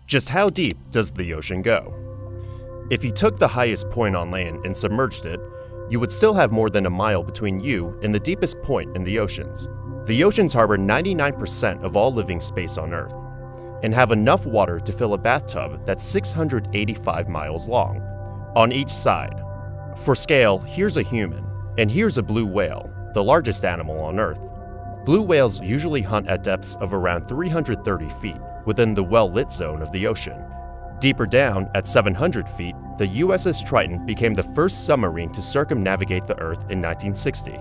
Just how deep does the ocean go? If you took the highest point on land and submerged it, you would still have more than a mile between you and the deepest point in the oceans. The oceans harbor 99% of all living space on Earth and have enough water to fill a bathtub that's 685 miles long on each side. For scale, here's a human, and here's a blue whale, the largest animal on Earth. Blue whales usually hunt at depths of around 330 feet within the well-lit zone of the ocean. Deeper down, at 700 feet, the USS Triton became the first submarine to circumnavigate the Earth in 1960.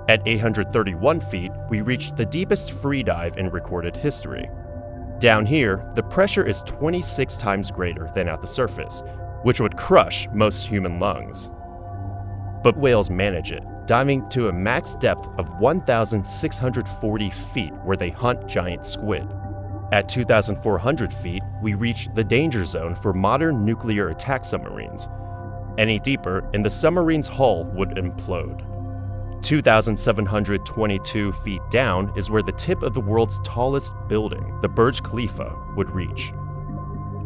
At 831 feet, we reached the deepest free dive in recorded history. Down here, the pressure is 26 times greater than at the surface, which would crush most human lungs. But whales manage it, diving to a max depth of 1,640 feet where they hunt giant squid. At 2,400 feet, we reach the danger zone for modern nuclear attack submarines. Any deeper, and the submarine's hull would implode. 2,722 feet down is where the tip of the world's tallest building, the Burj Khalifa, would reach.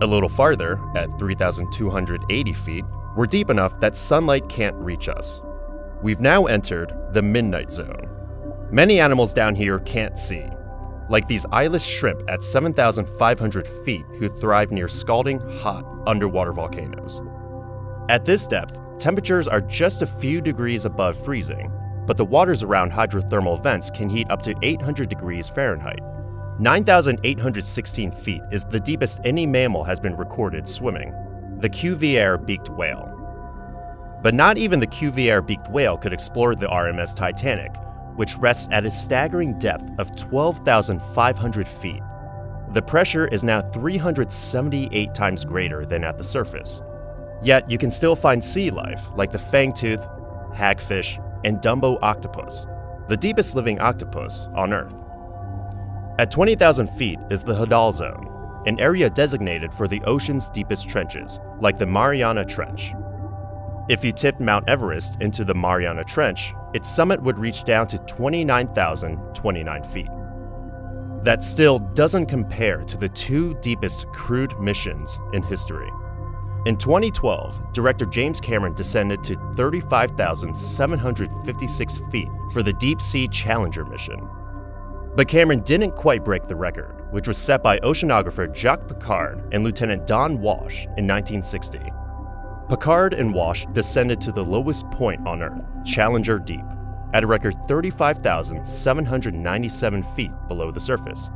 A little farther, at 3,280 feet, we're deep enough that sunlight can't reach us. We've now entered the midnight zone. Many animals down here can't see, like these eyeless shrimp at 7,500 feet who thrive near scalding hot underwater volcanoes. At this depth, temperatures are just a few degrees above freezing, but the waters around hydrothermal vents can heat up to 800 degrees Fahrenheit. 9,816 feet is the deepest any mammal has been recorded swimming, the Cuvier beaked whale. But not even the Cuvier beaked whale could explore the RMS Titanic, which rests at a staggering depth of 12,500 feet. The pressure is now 378 times greater than at the surface. Yet you can still find sea life like the fangtooth, hagfish, and Dumbo octopus, the deepest living octopus on Earth. At 20,000 feet is the Hadal Zone, an area designated for the ocean's deepest trenches, like the Mariana Trench. If you tipped Mount Everest into the Mariana Trench, its summit would reach down to 29,029 feet. That still doesn't compare to the two deepest crewed missions in history. In 2012, director James Cameron descended to 35,756 feet for the Deep Sea Challenger mission. But Cameron didn't quite break the record, which was set by oceanographer Jacques Piccard and Lieutenant Don Walsh in 1960. Piccard and Walsh descended to the lowest point on Earth, Challenger Deep, at a record 35,797 feet below the surface.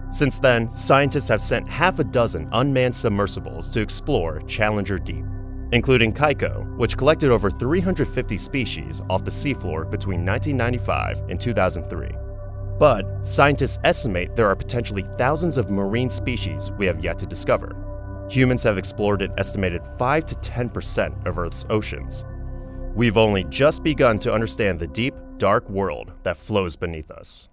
Since then, scientists have sent half a dozen unmanned submersibles to explore Challenger Deep, including Kaiko, which collected over 350 species off the seafloor between 1995 and 2003. But scientists estimate there are potentially thousands of marine species we have yet to discover. Humans have explored an estimated 5 to 10% of Earth's oceans. We've only just begun to understand the deep, dark world that flows beneath us.